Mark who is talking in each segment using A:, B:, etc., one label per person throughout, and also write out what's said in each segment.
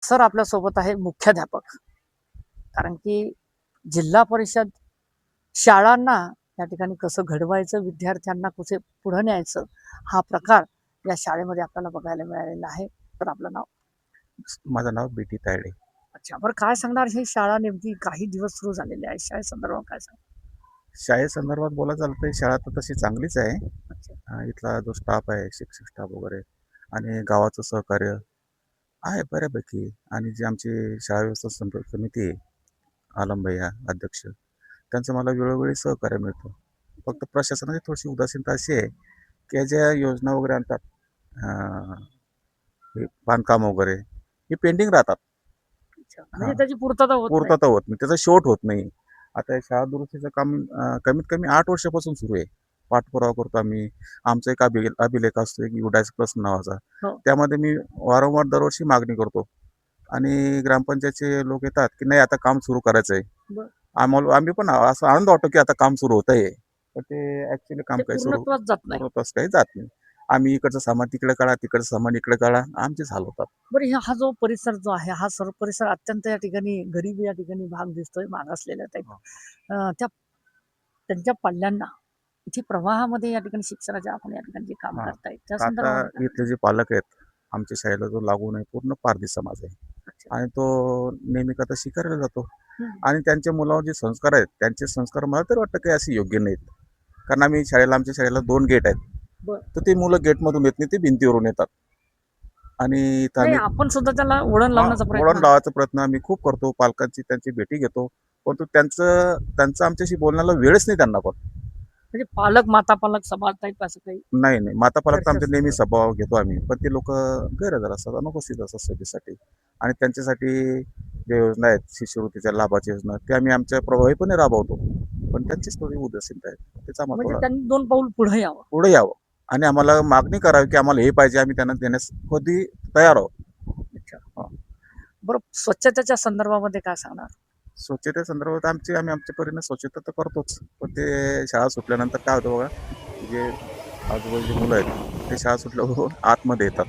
A: Sir आपल्यासोबत आहे मुख्याध्यापक. कारण की जिल्हा परिषद शाळांना या ठिकाणी कसं घडवायचं, विद्यार्थ्यांना कसे पुढे न्यायचं, हा प्रकार या शाळेमध्ये आपल्याला बघायला मिळालेला आहे. तर आपलं नाव?
B: माझं नाव बीटी तायडे.
A: अच्छा, बरं काय सांगणार, ही शाळा नेमकी काही दिवस सुरू झालेली आहे, शाळेसंदर्भात काय सांगणार?
B: शाळेसंदर्भात बोलायचं झालं तर शाळा तर तशी चांगलीच आहे.
A: अच्छा.
B: इथला जो स्टाफ आहे, शिक्षक स्टाफ वगैरे आणि गावाचं सहकार्य आहे बऱ्यापैकी. आणि जी आमची शाळा व्यवस्था समिती आहे, आलम भैया अध्यक्ष, त्यांचं मला वेळोवेळी सहकार्य मिळतं. फक्त प्रशासनाची थोडीशी उदासीनता अशी आहे की ज्या योजना वगैरे आणतात, अं, हे बांधकाम वगैरे, हे पेंडिंग राहतात.
A: अच्छा,
B: हां,
A: म्हणजे त्याची पूर्तता होत नाही.
B: पूर्तता होत नाही, त्याचा शेवट होत नाही. आता हे शाळा दुरुस्तीचं काम कमीत कमी 8 वर्षापासून सुरू आहे. पाठपुरावा करतो आम्ही. आमचा एक अभिलेख असतो, एक युडायस प्लस नावाचा.
A: हो.
B: त्यामध्ये मी वारंवार दरवर्षी मागणी करतो आणि ग्रामपंचायतचे लोक येतात की नाही आता काम सुरू करायचं आहे.
A: बरं.
B: आम्ही पण असं आनंद वाटतो की आता काम सुरू होत आहे. पण ते ऍक्च्युली काम
A: ते
B: काही सुरू
A: पूर्णत्वास जात नाही.
B: पूर्णत्वास काही जात नाही. आम्ही इकडचं सामान तिकडे काढा, तिकडचं सामान इकडे काढा, आमचेच हाल होतात.
A: बरं, हा जो परिसर जो आहे, हा सर्व परिसर अत्यंत या ठिकाणी गरीब या ठिकाणी भाग दिसतोय, मागासलेल्या टाईप. त्या त्यांच्या पाल्यांना इथे प्रवाहामध्ये या ठिकाणी शिक्षणाचे आपण या ठिकाणी जे काम
B: हां.
A: करताय त्या
B: आता
A: संदर्भामध्ये काय?
B: इथले जे पालक आहेत, आमच्या शाळेला जो लागून आहे पूर्ण पारधी समाज आहे
A: अच्छा.
B: आणि तो नेहमी कथा शिकायला जातो.
A: हं.
B: आणि त्यांच्या मुलावर जे संस्कार आहेत, त्यांचे संस्कार मला तर वाटतं काही असे योग्य नाहीत. कारण आमच्या शाळेला 2 गेट आहेत.
A: बरं.
B: तर ते मुलं गेटमधून येत नाही, ते भिंतीवरून येतात. आणि इथं
A: नाही,
B: आम्ही
A: आपण सुद्धा त्याला वळण लावण्याचा प्रयत्न
B: वळण लावायचा प्रयत्न आम्ही खूप करतो. पालकांची त्यांची भेटी घेतो. परंतु त्यांचं आमच्याशी बोलण्याला वेळच नाही त्यांना पण.
A: म्हणजे पालक, माता पालक समाज टाईप असं काही
B: नाही, नाही. माता पालकचा आमच्या नेहमी
A: चर्चासत्र.
B: सभाव घेतो आम्ही. पण ते लोकं गैरहजर असतात, अनुपस्थित असतात सभेसाठी. आणि त्यांच्यासाठी ज्या योजना आहेत, शिष्यवृत्तीच्या लाभाच्या योजना, ते आम्ही आमच्या प्रभावीपणे राबवतो. पण त्यांचीच थोडी उदासीनता आहे. त्याचा आम्हाला
A: म्हणजे
B: थोडा
A: त्यांनी 2 पाऊल पुढे यावं.
B: पुढे यावं आणि आम्हाला मागणी करावी की आम्हाला हे पाहिजे, आम्ही त्यांना देण्यास कधी तयार आहोत.
A: अच्छा.
B: हां.
A: बरं, स्वच्छतेच्या संदर्भामध्ये काय सांगणार?
B: स्वच्छतेसंदर्भात आम्ही आमच्या परीने स्वच्छता तर करतोच. पण ते शाळा सुटल्यानंतर काय होतं बघा, जे आजूबाजूची मुलं आहेत, ते शाळा सुटल्याबरोबर आतमध्ये येतात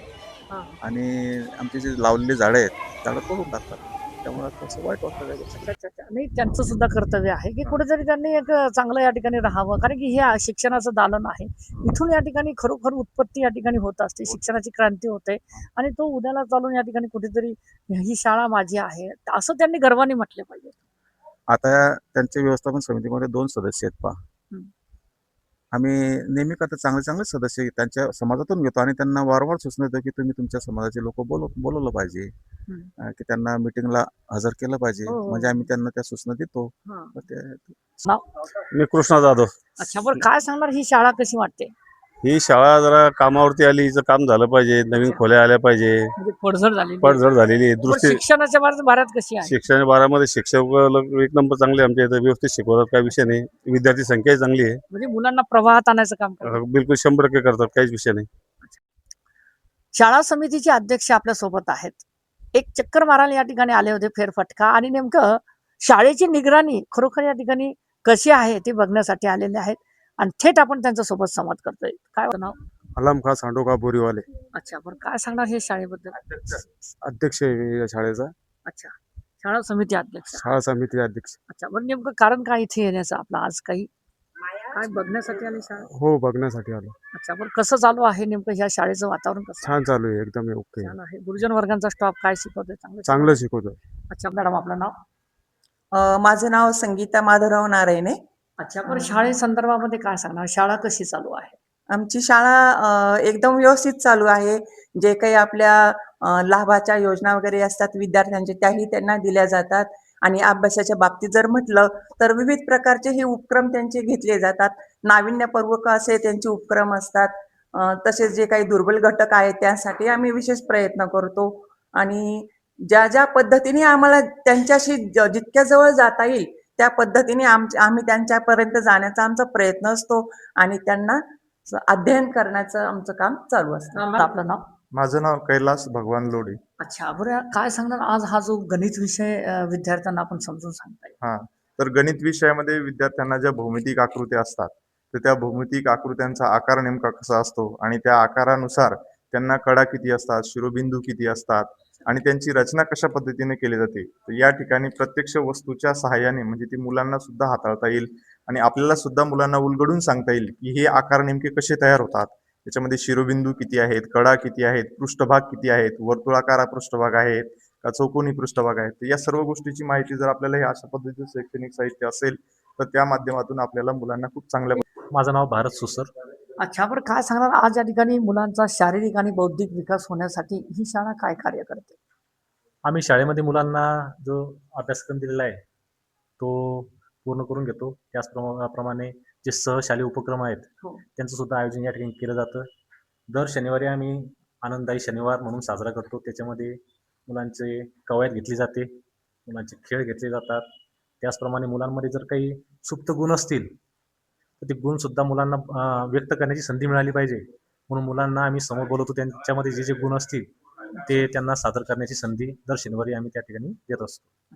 A: हां.
B: आणि आमची जी लावलेली झाडं आहेत, झाडं तोडून टाकतात. त्यामुळे थोडंसं वाईट वाटतं त्या
A: अच्छा,
B: गोष्टी.
A: अच्छा, अच्छा. नाही, त्यांचं सुद्धा कर्तव्य आहे, की
B: हां.
A: कुठेतरी त्यांनी एक चांगलं या ठिकाणी राहावं. कारण की हे शिक्षणाचं दालन आहे. इथून या ठिकाणी खरोखर उत्पत्ती या ठिकाणी होत असते. शिक्षणाची क्रांती होते आणि तो उद्याला चालून या ठिकाणी कुठेतरी ही शाळा माझी आहे, असं त्यांनी गर्वाने म्हटले पाहिजे.
B: आता त्यांच्या व्यवस्थापन समितीमध्ये 2 सदस्य आहेत पहा.
A: हं.
B: आम्ही नेहमी करता चांगले चांगले सदस्य त्यांच्या समाजातून घेतो आणि त्यांना वारंवार सूचना देतो की तुम्ही तुमच्या समाजाचे लोक बोलवलं पाहिजे,
A: हं.
B: की त्यांना मिटिंगला हजर केलं पाहिजे.
A: हो, हो,
B: म्हणजे आम्ही
A: हो.
B: त्यांना त्या सूचना देतो.
A: हां.
B: तर ते
A: नाव?
C: मी कृष्णा जाधव.
A: अच्छा, बरं काय सांगणार, ही शाळा कशी वाटते?
C: ही शाळा जरा कामावरती आली, हिचं काम झालं पाहिजे, नवीन
A: अच्छा.
C: खोल्या आल्या पाहिजे,
A: म्हणजे पडझड झालेली आहे.
C: पडझड झालेली आहे.
A: बरं, शिक्षणाच्या भारत कशी आहे?
C: शिक्षण बारामध्ये शिक्षक एक नंबर चांगले आमच्या इथं व्यवस्थित शिकवतात, काही विषय नाही. विद्यार्थी संख्याही चांगली आहे.
A: म्हणजे मुलांना प्रवाहात आणायचं काम करतात.
C: बिलकुल 100% करतात, काहीच विषय नाही.
A: शाळा समितीचे अध्यक्ष आपल्या सोबत आहेत. एक चक्कर मारायला या ठिकाणी आले होते, फेरफटका, आणि नेमकं शाळेची निगराणी खरोखर या ठिकाणी कशी आहे ते बघण्यासाठी आलेले आहेत आणि थेट आपण त्यांच्यासोबत संवाद करतोय. काय होतं नाव?
B: अलम खास सांडोका बोरीवाले.
A: अच्छा, बरं काय सांगणार हे शाळेबद्दल?
B: अध्यक्ष आहे या शाळेचा,
A: अच्छा, शाळा समिती अध्यक्ष.
B: शाळा समिती अध्यक्ष.
A: अच्छा, बरं नेमकं कारण काय इथे येण्याचं आपलं आज? काही काय बघण्यासाठी आले शाळा?
B: हो, बघण्यासाठी आलो.
A: अच्छा, बरं कसं चालू आहे नेमकं ह्या शाळेचं वातावरण कसं आहे?
B: छान चालू आहे, एकदम ओके.
A: छान आहे. गुरुजन वर्गांचा स्टाफ काय शिकवतोय? चांगलं
B: चांगलं
A: शिकवतोय?
B: शिकवतोय.
A: अच्छा मॅडम, आपलं नाव?
D: माझं नाव संगीता माधवराव नारायणे.
A: अच्छा, बरं शाळेसंदर्भामध्ये काय सांगणार? शाळा कशी चालू आहे?
D: आमची शाळा एकदम व्यवस्थित चालू आहे. जे काही आपल्या लाभाच्या योजना वगैरे असतात विद्यार्थ्यांचे, त्याही त्यांना दिल्या जातात. आणि अभ्यासाच्या बाबतीत जर म्हटलं तर विविध प्रकारचे हे उपक्रम त्यांचे घेतले जातात. नाविन्यपूर्वक असे त्यांचे उपक्रम असतात. तसेच जे काही दुर्बल घटक आहेत त्यासाठी आम्ही विशेष प्रयत्न करतो. आणि ज्या ज्या पद्धतीने आम्हाला त्यांच्याशी जितक्या जवळ जाता येईल त्या पद्धतीने आम्ही त्यांच्यापर्यंत जाण्याचा आमचा प्रयत्न असतो आणि त्यांना अध्ययन करण्याचं आमचं काम चालू असतं.
A: आपलं नाव?
B: माझं नाव कैलास भगवान लोढी.
A: अच्छा, बरं काय सांगणार, आज हा जो गणित विषय विद्यार्थ्यांना आपण समजून सांगताय?
B: हां. तर गणित विषयामध्ये विद्यार्थ्यांना ज्या भौमितिक आकृत्या असतात, तर त्या भौमितिक आकृत्यांचा आकार नेमका कसा असतो आणि त्या आकारानुसार त्यांना कडा किती असतात, शिरोबिंदू किती असतात,
E: आणि त्यांची रचना कशा पद्धतीने केली जाते. तर या ठिकाणी प्रत्यक्ष वस्तूच्या सहाय्याने म्हणजे ती मुलांना सुद्धा हाताळता येईल आणि आपल्याला सुद्धा मुलांना उलगडून सांगता येईल की हे आकार नेमके कसे तयार होतात. त्याच्यामध्ये शिरोबिंदू किती आहेत, कडा किती आहेत, पृष्ठभाग किती आहेत, वर्तुळाकार पृष्ठभाग आहेत का चौकोनी पृष्ठभाग आहेत. तर या सर्व गोष्टीची माहिती जर आपल्याला हे अशा पद्धतीचं शैक्षणिक साहित्य असेल तर त्या माध्यमातून आपल्याला मुलांना खूप चांगल्या
F: माझं नाव भारत सुसर.
A: अच्छा, बरं काय सांगणार आज या ठिकाणी मुलांचा शारीरिक आणि बौद्धिक विकास होण्यासाठी ही शाळा काय कार्य करते?
F: आम्ही शाळेमध्ये मुलांना जो अभ्यासक्रम दिलेला आहे तो पूर्ण करून घेतो. त्याचप्रमाणे जे सहशालेय उपक्रम आहेत
A: हो.
F: त्यांचं सुद्धा आयोजन या ठिकाणी केलं जातं. दर शनिवारी आम्ही आनंददायी शनिवार म्हणून साजरा करतो. त्याच्यामध्ये मुलांचे कवायत घेतली जाते, मुलांचे खेळ घेतले जातात. त्याचप्रमाणे मुलांमध्ये जर काही सुप्त गुण असतील तर ते गुणसुद्धा मुलांना व्यक्त करण्याची संधी मिळाली पाहिजे. म्हणून मुलांना आम्ही समोर बोलवतो, त्यांच्यामध्ये जे जे गुण असतील ते त्यांना सादर करण्याची संधी दर शनिवारी आम्ही त्या ठिकाणी देत असतो.